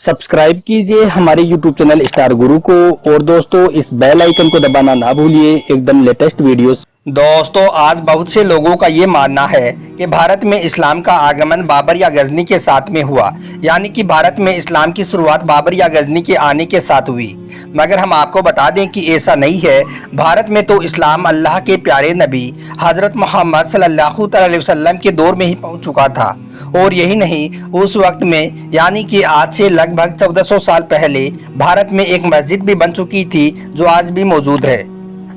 Subscribe कीजिए हमारे YouTube channel star गुरु को और दोस्तों इस बेल आइकन को दबाना ना भूलिए एकदम लेटेस्ट वीडियोस। दोस्तों आज बहुत से लोगों का ये मानना है कि भारत में इस्लाम का आगमन बाबर या गजनी के साथ में हुआ, यानी कि भारत में इस्लाम की शुरुआत बाबर या गजनी के आने के साथ हुई। मगर हम आपको बता दें कि ऐसा नहीं है। भारत में तो इस्लाम अल्लाह के प्यारे नबी हजरत मोहम्मद सल्लल्लाहु अलैहि वसल्लम के दौर में ही पहुंच चुका था। और यही नहीं, उस वक्त में यानी कि आज से लगभग 1400 साल पहले भारत में एक मस्जिद भी बन चुकी थी जो आज भी मौजूद है।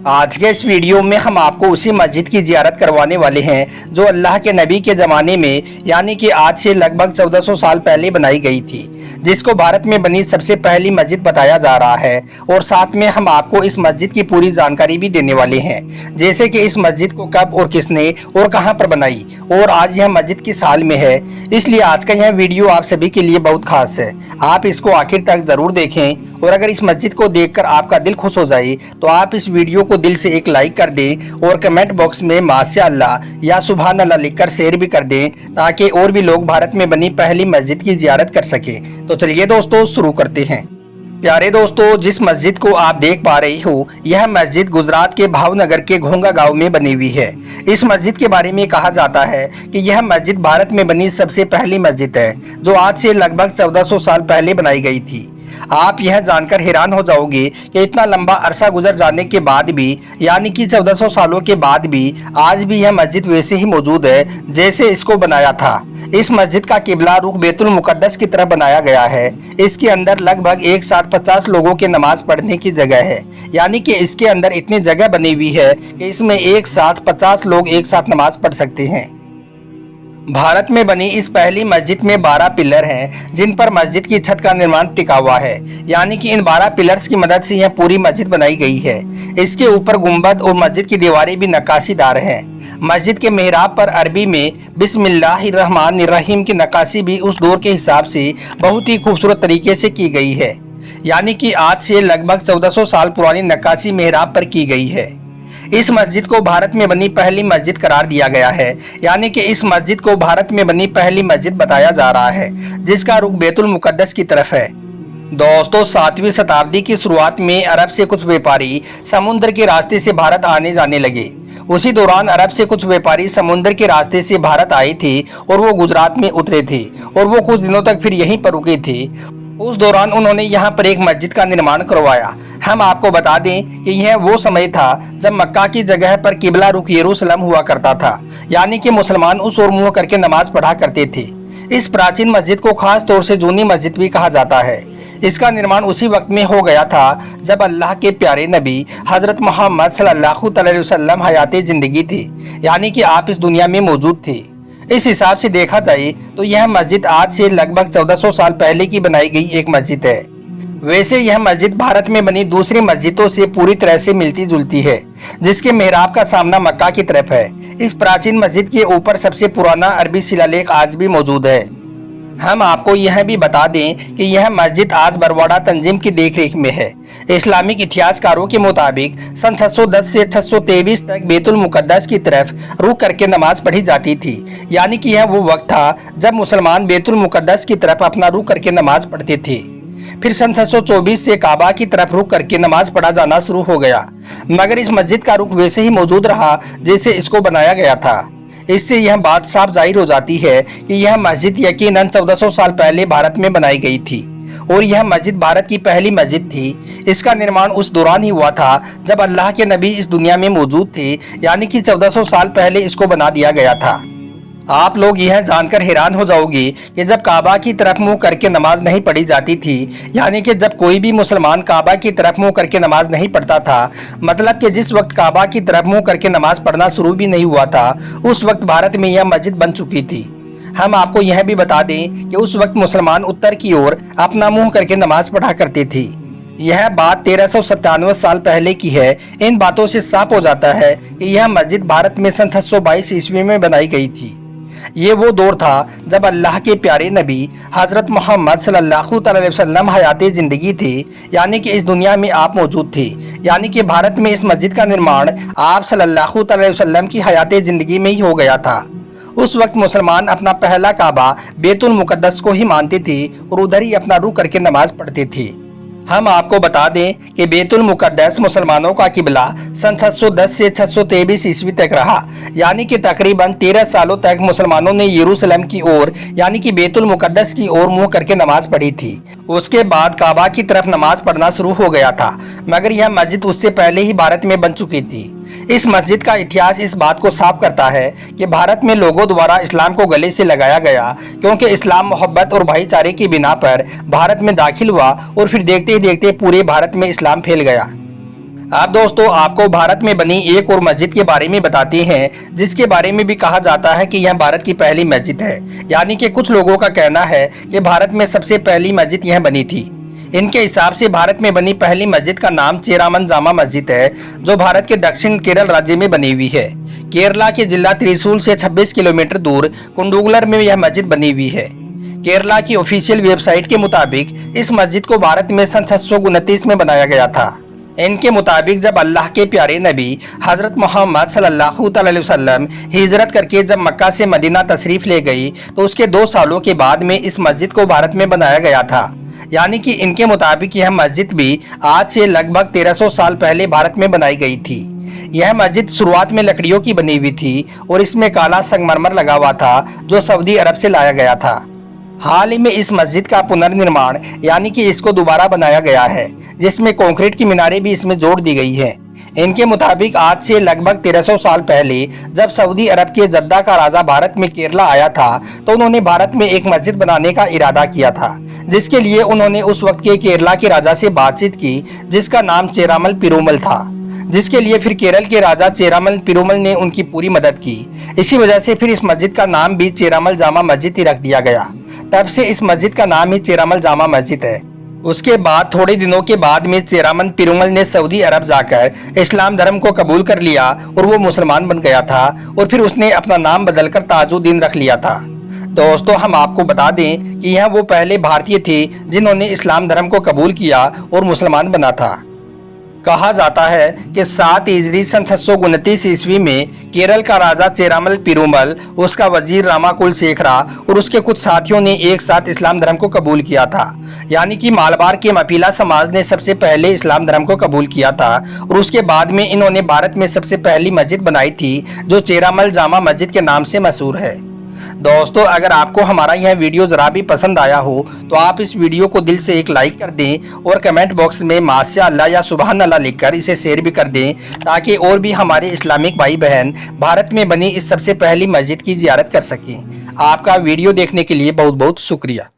आज के इस वीडियो में हम आपको उसी मस्जिद की जियारत करवाने वाले हैं जो अल्लाह के नबी के ज़माने में यानी कि आज से लगभग 1400 साल पहले बनाई गई थी, जिसको भारत में बनी सबसे पहली मस्जिद बताया जा रहा है। और साथ में हम आपको इस मस्जिद की पूरी जानकारी भी देने वाले हैं, जैसे कि इस मस्जिद को कब और किसने और कहां पर बनाई और आज यह मस्जिद किस हाल में है। इसलिए आज का यह वीडियो आप सभी के लिए बहुत खास है, आप इसको आखिर तक जरूर देखें। और अगर इस मस्जिद को देखकर आपका दिल खुश हो जाए तो आप इस वीडियो को दिल से एक लाइक कर दें और कमेंट बॉक्स में माशाअल्लाह या सुभान अल्लाह लिखकर शेयर भी कर दें, ताकि और भी लोग भारत में बनी पहली मस्जिद की जियारत कर सकें। तो चलिए दोस्तों शुरू करते हैं। प्यारे दोस्तों, जिस मस्जिद को आप देख पा रही हो यह मस्जिद गुजरात के भावनगर के घोंगा गांव में बनी हुई है। इस मस्जिद के बारे में कहा जाता है कि यह मस्जिद भारत में बनी सबसे पहली मस्जिद है जो आज से लगभग 1400 साल पहले बनाई गई थी। आप यह जानकर हैरान हो जाओगे कि इतना लंबा अरसा गुजर जाने के बाद भी यानी कि 1400 सालों के बाद भी आज भी यह मस्जिद वैसे ही मौजूद है जैसे इसको बनाया था। इस मस्जिद का किबला रुख बैतुल मुकद्दस की तरफ बनाया गया है। इसके अंदर लगभग एक साथ 50 लोगों के नमाज पढ़ने की जगह है, यानी कि इसके अंदर इतनी जगह बनी हुई है कि इसमें एक साथ 50 लोग एक साथ नमाज पढ़ सकते हैं। भारत में बनी इस पहली मस्जिद में 12 पिलर हैं जिन पर मस्जिद की छत का निर्माण टिका हुआ है, यानी कि इन 12 पिलर्स की मदद से यह पूरी मस्जिद बनाई गई है। इसके ऊपर गुंबद और मस्जिद की दीवारें भी नक्काशीदार हैं। मस्जिद के मेहराब पर अरबी में बिस्मिल्लाहिर्रहमानिर्रहीम की नक्काशी भी उस दौर के हिसाब से बहुत ही खूबसूरत तरीके से की गई है, यानी कि आज से लगभग 1400 साल पुरानी नक्काशी मेहराब पर की गई है। इस मस्जिद को भारत में बनी पहली मस्जिद करार दिया गया है, यानी कि इस मस्जिद को भारत में बनी पहली मस्जिद बताया जा रहा है जिसका रुख बैतुल मुकद्दस की तरफ है। दोस्तों 7वीं शताब्दी की शुरुआत में अरब से कुछ व्यापारी समुद्र के रास्ते से भारत आने जाने लगे। उसी दौरान अरब से कुछ व्यापारी समुद्र के रास्ते से भारत आए थे और वो गुजरात में उतरे थे और वो कुछ दिनों तक फिर यहीं पर रुके थे। उस दौरान उन्होंने यहाँ पर एक मस्जिद का निर्माण करवाया। हम आपको बता दें कि यह वो समय था जब मक्का की जगह पर किबला रुख यरूशलेम हुआ करता था, यानी कि मुसलमान उस ओर मुंह करके नमाज पढ़ा करते थे। इस प्राचीन मस्जिद को खास तौर से जूनी मस्जिद भी कहा जाता है। इसका निर्माण उसी वक्त में हो गया था जब अल्लाह के प्यारे नबी हजरत मोहम्मद सल्लल्लाहु अलैहि वसल्लम हयाते जिंदगी थी, यानी कि आप इस दुनिया में मौजूद थे। इस हिसाब से देखा जाए तो यह मस्जिद आज से लगभग 1400 साल पहले की बनाई गई एक मस्जिद है। वैसे यह मस्जिद भारत में बनी दूसरी मस्जिदों से पूरी तरह से मिलती जुलती है, जिसके मेहराब का सामना मक्का की तरफ है। इस प्राचीन मस्जिद के ऊपर सबसे पुराना अरबी शिलालेख आज भी मौजूद है। हम आपको यह भी बता दें कि यह मस्जिद आज बरवाड़ा तंजीम की देखरेख में है। इस्लामिक इतिहासकारों के मुताबिक सन 610 से 623 तक बैतुल मुकद्दस की तरफ रुख करके नमाज पढ़ी जाती थी, यानी कि यह वो वक्त था जब मुसलमान बैतुल मुकद्दस की तरफ अपना रुख करके नमाज पढ़ते थे। फिर सन 624 से काबा की तरफ रुख करके नमाज पढ़ा जाना शुरू हो गया, मगर इस मस्जिद का रुख वैसे ही मौजूद रहा जैसे इसको बनाया गया था। इससे यह बात साफ जाहिर हो जाती है कि यह मस्जिद यकीनन 1400 साल पहले भारत में बनाई गई थी और यह मस्जिद भारत की पहली मस्जिद थी। इसका निर्माण उस दौरान ही हुआ था जब अल्लाह के नबी इस दुनिया में मौजूद थे, यानी कि 1400 साल पहले इसको बना दिया गया था। आप लोग यह जानकर हैरान हो जाओगे कि जब काबा की तरफ मुंह करके नमाज नहीं पढ़ी जाती थी, यानी कि जब कोई भी मुसलमान काबा की तरफ मुंह करके नमाज नहीं पढ़ता था, मतलब कि जिस वक्त काबा की तरफ मुंह करके नमाज पढ़ना शुरू भी नहीं हुआ था, उस वक्त भारत में यह मस्जिद बन चुकी थी। हम आपको यह भी बता दें कि उस वक्त मुसलमान उत्तर की ओर अपना मुंह करके नमाज पढ़ा करते थे। यह बात 1397 साल पहले की है। इन बातों से साफ हो जाता है कि यह मस्जिद भारत में सन 622 ईस्वी में बनाई गई थी। ये वो दौर था जब अल्लाह के प्यारे नबी हजरत मोहम्मद सल्लल्लाहु अलैहि वसल्लम हयाते जिंदगी थे, यानी कि इस दुनिया में आप मौजूद थे, यानी कि भारत में इस मस्जिद का निर्माण आप सल्लल्लाहु अलैहि वसल्लम की हयाते जिंदगी में ही हो गया था। उस वक्त मुसलमान अपना पहला काबा बैतुल मुकद्दस को ही मानते थे और उधर ही अपना रुख करके नमाज पढ़ते थे। हम आपको बता दें कि बैतुल मुकद्दस मुसलमानों का किबला सन 710 से 623 ईस्वी तक रहा, यानी कि तकरीबन 13 सालों तक मुसलमानों ने यरूशलेम की ओर यानी कि बैतुल मुकद्दस की ओर मुंह करके नमाज पढ़ी थी। उसके बाद काबा की तरफ नमाज पढ़ना शुरू हो गया था, मगर यह मस्जिद उससे पहले ही भारत में बन चुकी थी। इस मस्जिद का इतिहास इस बात को साफ करता है कि भारत में लोगों द्वारा इस्लाम को गले से लगाया गया, क्योंकि इस्लाम मोहब्बत और भाईचारे की बिना पर भारत में दाखिल हुआ और फिर देखते ही देखते पूरे भारत में इस्लाम फैल गया। अब दोस्तों आपको भारत में बनी एक और मस्जिद के बारे में बताते हैं, जिसके बारे में भी कहा जाता है कि यह भारत की पहली मस्जिद है, यानी कि कुछ लोगों का कहना है कि भारत में सबसे पहली मस्जिद यह बनी थी। इनके हिसाब से भारत में बनी पहली मस्जिद का नाम चेरामन जामा मस्जिद है, जो भारत के दक्षिण केरल राज्य में बनी हुई है। केरला के जिला त्रिशूल से 26 किलोमीटर दूर कुंडुगलर में यह मस्जिद बनी हुई है। केरला की ऑफिशियल वेबसाइट के मुताबिक इस मस्जिद को भारत में सन 629 में बनाया गया था। इनके मुताबिक जब अल्लाह के प्यारे नबी हजरत मोहम्मद सल्लल्लाहु अलैहि वसल्लम हिजरत करके जब मक्का से मदीना तशरीफ ले गई, तो उसके 2 सालों के बाद में इस मस्जिद को भारत में बनाया गया था। यानी कि इनके मुताबिक यह मस्जिद भी आज से लगभग 1300 साल पहले भारत में बनाई गई थी। यह मस्जिद शुरुआत में लकड़ियों की बनी हुई थी और इसमें काला संगमरमर लगा हुआ था, जो सऊदी अरब से लाया गया था। हाल ही में इस मस्जिद का पुनर्निर्माण यानी कि इसको दोबारा बनाया गया है, जिसमें कंक्रीट की मीनारें भी इसमें जोड़ दी गई है। इनके मुताबिक आज से लगभग 1300 साल पहले जब सऊदी अरब के जद्दा का राजा भारत में केरला आया था, तो उन्होंने भारत में एक मस्जिद बनाने का इरादा किया था, जिसके लिए उन्होंने उस वक्त के केरला के राजा से बातचीत की, जिसका नाम चेरामल पेरुमल था, जिसके लिए फिर केरल के राजा चेरामल पेरुमल ने उनकी पूरी मदद की। इसी वजह से फिर इस मस्जिद का नाम भी चेरामल जामा मस्जिद ही रख दिया गया। तब से इस मस्जिद का नाम ही चेरामल जामा मस्जिद है। उसके बाद थोड़े दिनों के बाद में चेरामन पेरुमल ने सऊदी अरब जाकर इस्लाम धर्म को कबूल कर लिया और वो मुसलमान बन गया था, और फिर उसने अपना नाम बदलकर ताजुद्दीन रख लिया था। दोस्तों हम आपको बता दें कि यह वो पहले भारतीय थे जिन्होंने इस्लाम धर्म को कबूल किया और मुसलमान बना था। कहा जाता है कि 7 हिजरी सन 629 ईस्वी में केरल का राजा चेरामल पेरुमल, उसका वजीर रामाकुल शेखरा और उसके कुछ साथियों ने एक साथ इस्लाम धर्म को कबूल किया था। यानी कि मालबार के मपीला समाज ने सबसे पहले इस्लाम धर्म को कबूल किया था, और उसके बाद में इन्होंने भारत में सबसे पहली मस्जिद बनाई थी, जो चेरामल जामा मस्जिद के नाम से मशहूर है। दोस्तों अगर आपको हमारा यह वीडियो ज़रा भी पसंद आया हो तो आप इस वीडियो को दिल से एक लाइक कर दें, और कमेंट बॉक्स में माशाअल्लाह या सुभान अल्लाह लिखकर इसे शेयर भी कर दें, ताकि और भी हमारे इस्लामिक भाई बहन भारत में बनी इस सबसे पहली मस्जिद की ज़ियारत कर सकें। आपका वीडियो देखने के लिए बहुत बहुत शुक्रिया।